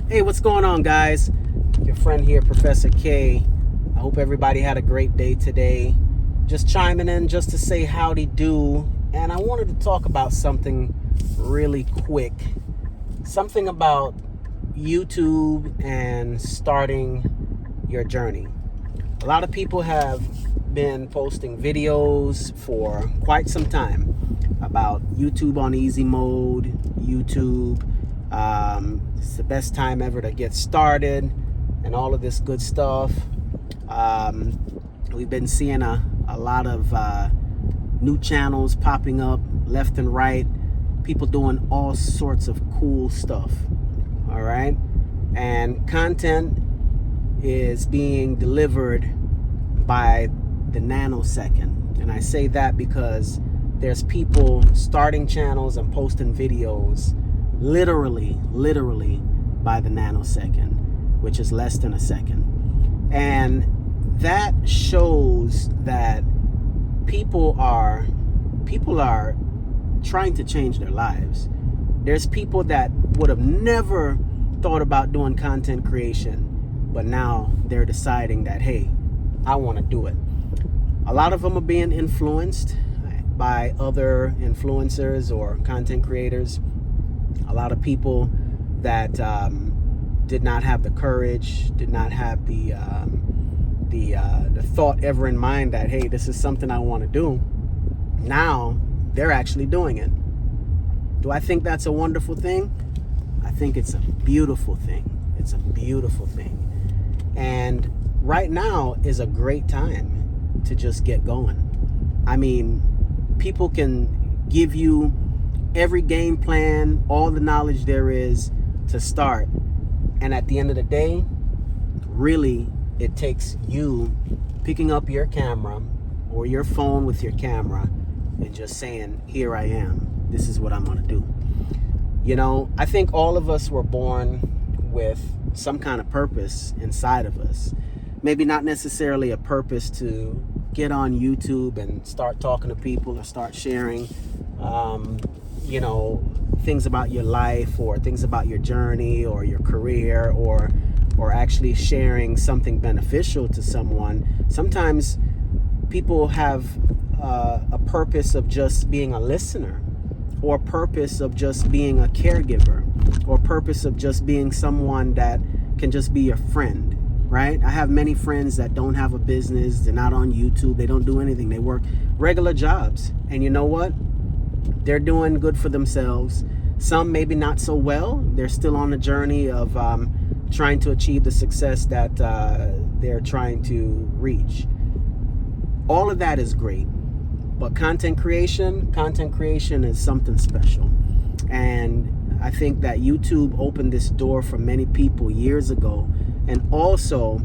Hey, what's going on, guys? Your friend here, Professor K. I hope everybody had a great day today. Just chiming in just to say howdy do. And I wanted to talk about something really quick. Something about YouTube and starting your journey. A lot of people have been posting videos for quite some time about YouTube on easy mode, YouTube. It's the best time ever to get started and all of this good stuff. We've been seeing a lot of new channels popping up left and right, people doing all sorts of cool stuff. All right, and content is being delivered by the nanosecond, and I say that because there's people starting channels and posting videos literally by the nanosecond, which is less than a second. And that shows that people are trying to change their lives. There's people that would have never thought about doing content creation, but now they're deciding that, hey, I want to do it. A lot of them are being influenced by other influencers or content creators. A lot of people that did not have the courage, did not have the thought ever in mind that, hey, this is something I want to do. Now they're actually doing it. Do I think that's a wonderful thing? I think it's a beautiful thing. It's a beautiful thing. And right now is a great time to just get going. I mean, people can give you every game plan, all the knowledge there is to start. And at the end of the day, really, it takes you picking up your camera or your phone with your camera and just saying, here I am. This is what I'm going to do. You know, I think all of us were born with some kind of purpose inside of us. Maybe not necessarily a purpose to get on YouTube and start talking to people or start sharing things about your life or things about your journey or your career or actually sharing something beneficial to someone. Sometimes people have a purpose of just being a listener, or a purpose of just being a caregiver, or a purpose of just being someone that can just be your friend, right? I have many friends that don't have a business, they're not on YouTube, they don't do anything, they work regular jobs. And you know what? They're doing good for themselves. Some maybe not so well. They're still on the journey of trying to achieve the success that they're trying to reach. All of that is great. But content creation is something special. And I think that YouTube opened this door for many people years ago, and also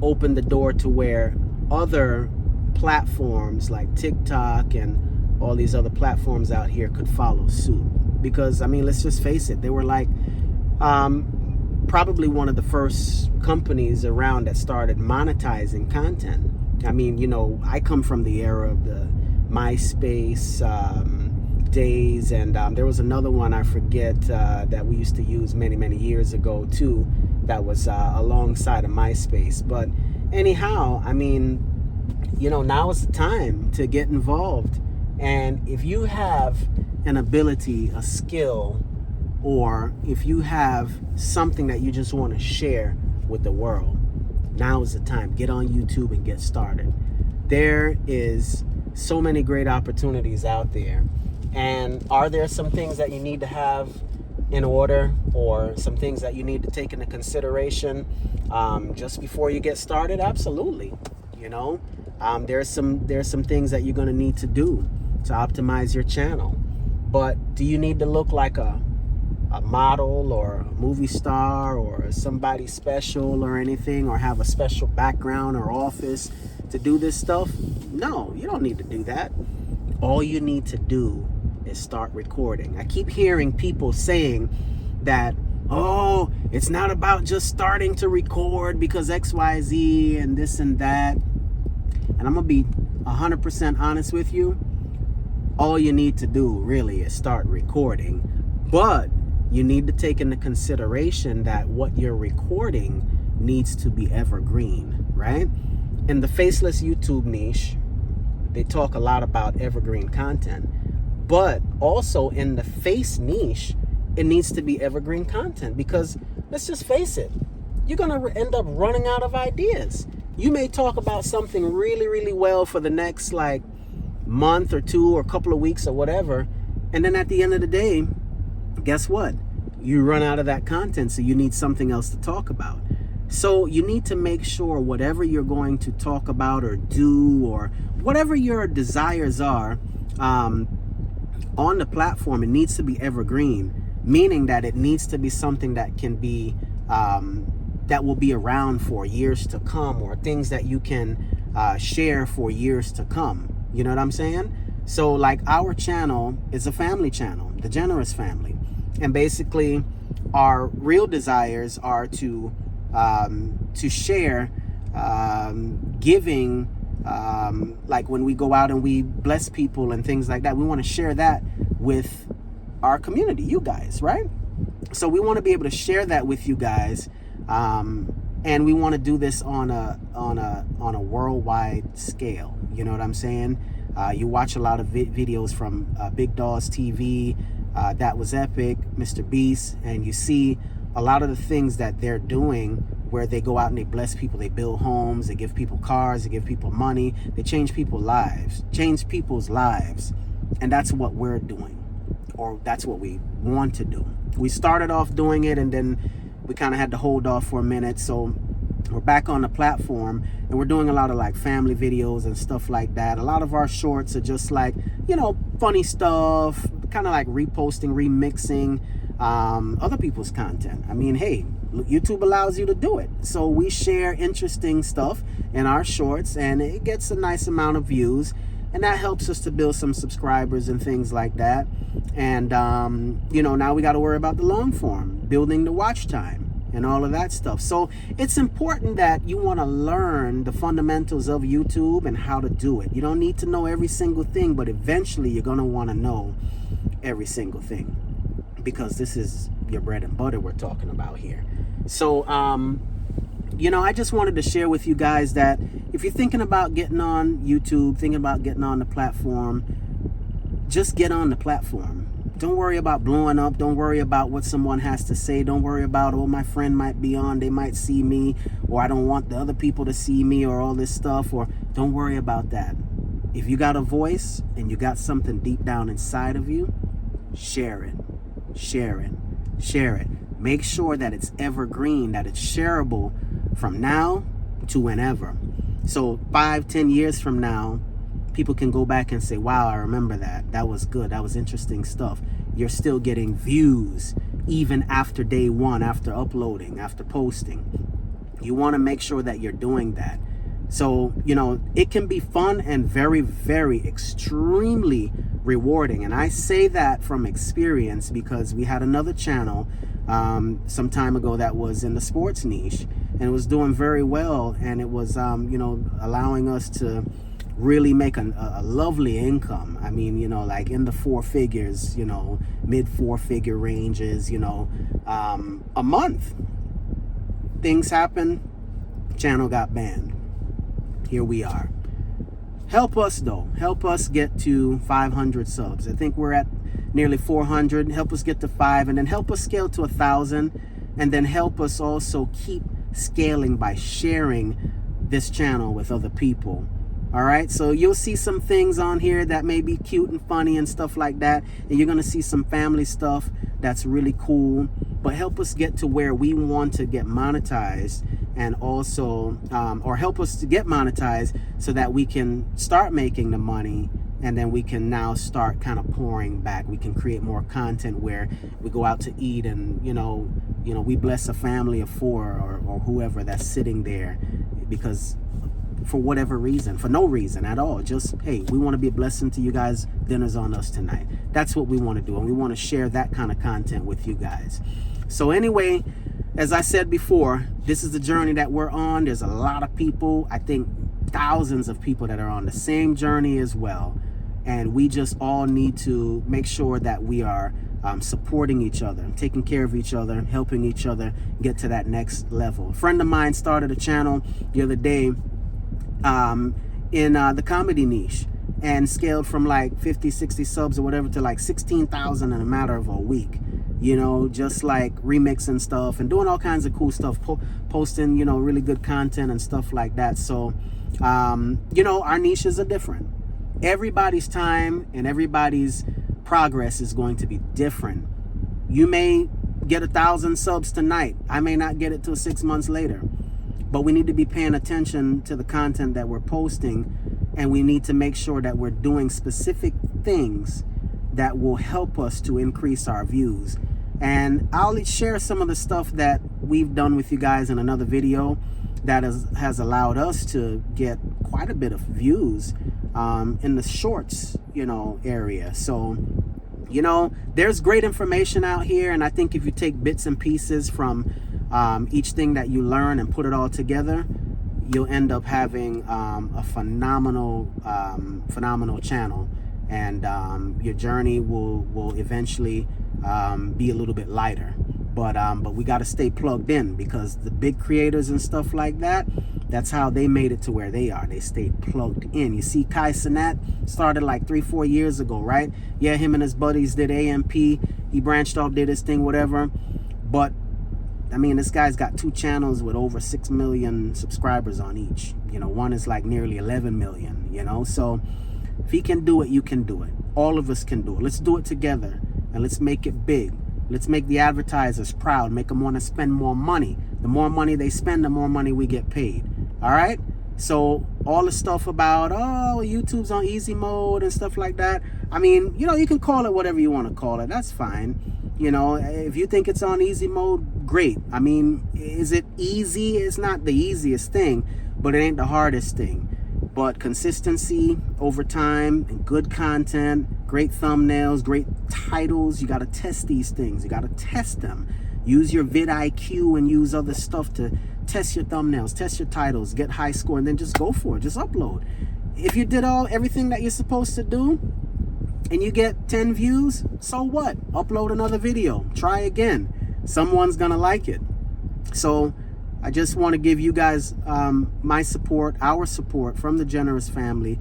opened the door to where other platforms like TikTok and all these other platforms out here could follow suit. Because, I mean, let's just face it, they were like probably one of the first companies around that started monetizing content. I mean, you know, I come from the era of the MySpace days, and there was another one I forget that we used to use many years ago too, that was alongside of MySpace. But anyhow, I mean, you know, now is the time to get involved. And if you have an ability, a skill, or if you have something that you just want to share with the world, now is the time. Get on YouTube and get started. There is so many great opportunities out there. And are there some things that you need to have in order, or some things that you need to take into consideration just before you get started? Absolutely. You know, there's some things that you're going to need to do to optimize your channel. But do you need to look like a model or a movie star or somebody special or anything, or have a special background or office to do this stuff? No, you don't need to do that. All you need to do is start recording. I keep hearing people saying that, oh, it's not about just starting to record because XYZ and this and that. And I'm gonna be 100% honest with you. All you need to do really is start recording. But you need to take into consideration that what you're recording needs to be evergreen, right? In the faceless YouTube niche, they talk a lot about evergreen content, but also in the face niche, it needs to be evergreen content, because let's just face it, you're going to end up running out of ideas. You may talk about something really, really well for the next like month or two or a couple of weeks or whatever, and then at the end of the day, guess what? You run out of that content, so you need something else to talk about. So you need to make sure whatever you're going to talk about or do, or whatever your desires are on the platform, it needs to be evergreen, meaning that it needs to be something that can be that will be around for years to come, or things that you can share for years to come. You know what I'm saying? So like our channel is a family channel, the Generous Family, and basically our real desires are to share giving, like when we go out and we bless people and things like that. We want to share that with our community, you guys, right? So we want to be able to share that with you guys, and we want to do this on a worldwide scale. You know what I'm saying? You watch a lot of videos from Big Dawes TV, That Was Epic, Mr. Beast, and you see a lot of the things that they're doing, where they go out and they bless people, they build homes, they give people cars, they give people money, they change people's lives, and that's what we're doing, or that's what we want to do. We started off doing it, and then we kind of had to hold off for a minute, so we're back on the platform, and we're doing a lot of like family videos and stuff like that. A lot of our shorts are just like, you know, funny stuff, kind of like reposting, remixing other people's content. I mean, hey, YouTube allows you to do it, so we share interesting stuff in our shorts, and it gets a nice amount of views, and that helps us to build some subscribers and things like that. And you know, now we got to worry about the long form, building the watch time and all of that stuff. So it's important that you want to learn the fundamentals of YouTube and how to do it. You don't need to know every single thing, but eventually you're going to want to know every single thing, because this is your bread and butter we're talking about here. So you know, I just wanted to share with you guys that if you're thinking about getting on YouTube, thinking about getting on the platform, just get on the platform. Don't worry about blowing up. Don't worry about what someone has to say. Don't worry about, oh, my friend might be on, they might see me, or I don't want the other people to see me, or all this stuff. Or don't worry about that. If you got a voice and you got something deep down inside of you, share it. Share it. Share it. Make sure that it's evergreen, that it's shareable from now to whenever. So 5-10 years from now, people can go back and say, wow, I remember that. That was good. That was interesting stuff. You're still getting views even after day one, after uploading, after posting. You want to make sure that you're doing that. So, you know, it can be fun and very, very extremely rewarding. And I say that from experience, because we had another channel some time ago that was in the sports niche, and it was doing very well. And it was, you know, allowing us to really make a lovely income. I mean, you know, like in the 4 figures, you know, mid 4-figure ranges, you know, a month. Things happen, channel got banned. Here we are. Help us though. Help us get to 500 subs. I think we're at nearly 400. Help us get to 5, and then help us scale to 1,000, and then help us also keep scaling by sharing this channel with other people. All right, so you'll see some things on here that may be cute and funny and stuff like that, and you're gonna see some family stuff that's really cool. But help us get to where we want to get monetized, and also or help us to get monetized so that we can start making the money, and then we can now start kind of pouring back. We can create more content where we go out to eat, and you know we bless a family of 4 or whoever that's sitting there, because for whatever reason, for no reason at all, just, hey, we want to be a blessing to you guys. Dinner's on us tonight. That's what we want to do, and we want to share that kind of content with you guys. So anyway, as I said before, this is the journey that we're on. There's a lot of people, I think thousands of people, that are on the same journey as well. and we just all need to make sure that we are supporting each other, taking care of each other, helping each other get to that next level. A friend of mine started a channel the other day in the comedy niche, and scaled from like 50, 60 subs or whatever to like 16,000 in a matter of a week. You know, just like remixing stuff and doing all kinds of cool stuff, posting, you know, really good content and stuff like that. So, you know, our niches are different. Everybody's time and everybody's progress is going to be different. You may get 1,000 subs tonight. I may not get it till 6 months later. But we need to be paying attention to the content that we're posting, and we need to make sure that we're doing specific things that will help us to increase our views. And I'll share some of the stuff that we've done with you guys in another video that has allowed us to get quite a bit of views in the shorts, you know, area. So, you know, there's great information out here, and I think if you take bits and pieces from each thing that you learn and put it all together, you'll end up having a phenomenal channel, and your journey will eventually be a little bit lighter. But we got to stay plugged in, because the big creators and stuff like that, that's how they made it to where they are. They stayed plugged in. You see, Kai Cenat started like 3-4 years ago, right? Yeah, him and his buddies did AMP. He branched off, did his thing, whatever. But I mean, this guy's got 2 channels with over 6 million subscribers on each. You know, one is like nearly 11 million, you know? So if he can do it, you can do it. All of us can do it. Let's do it together, and let's make it big. Let's make the advertisers proud, make them want to spend more money. The more money they spend, the more money we get paid. All right? So all the stuff about, oh, YouTube's on easy mode and stuff like that, I mean, you know, you can call it whatever you want to call it. That's fine. You know, if you think it's on easy mode, great. I mean, is it easy? It's not the easiest thing, but it ain't the hardest thing. But consistency over time and good content, great thumbnails, great titles, you got to test these things. You got to test them. Use your vidIQ and use other stuff to test your thumbnails, test your titles, get high score, and then just go for it. Just upload. If you did everything that you're supposed to do and you get 10 views, so what? Upload another video. Try again. Someone's gonna like it. So I just want to give you guys my support, our support from the Generous family.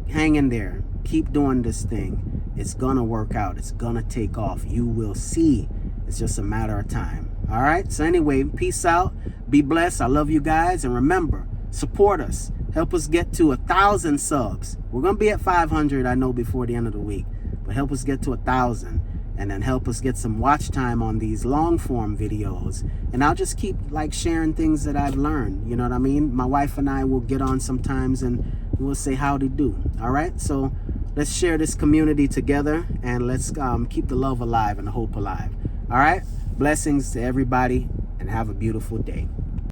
Hang in there. Keep doing this thing. It's gonna work out. It's gonna take off. You will see. It's just a matter of time. All right? So anyway, peace out. Be blessed. I love you guys. And remember, support us. Help us get to 1,000 subs. We're going to be at 500, I know, before the end of the week. But help us get to 1,000. And then help us get some watch time on these long form videos. And I'll just keep like sharing things that I've learned. You know what I mean? My wife and I will get on sometimes and we'll say howdy do. All right? So let's share this community together, and let's keep the love alive and the hope alive. All right? Blessings to everybody, and have a beautiful day.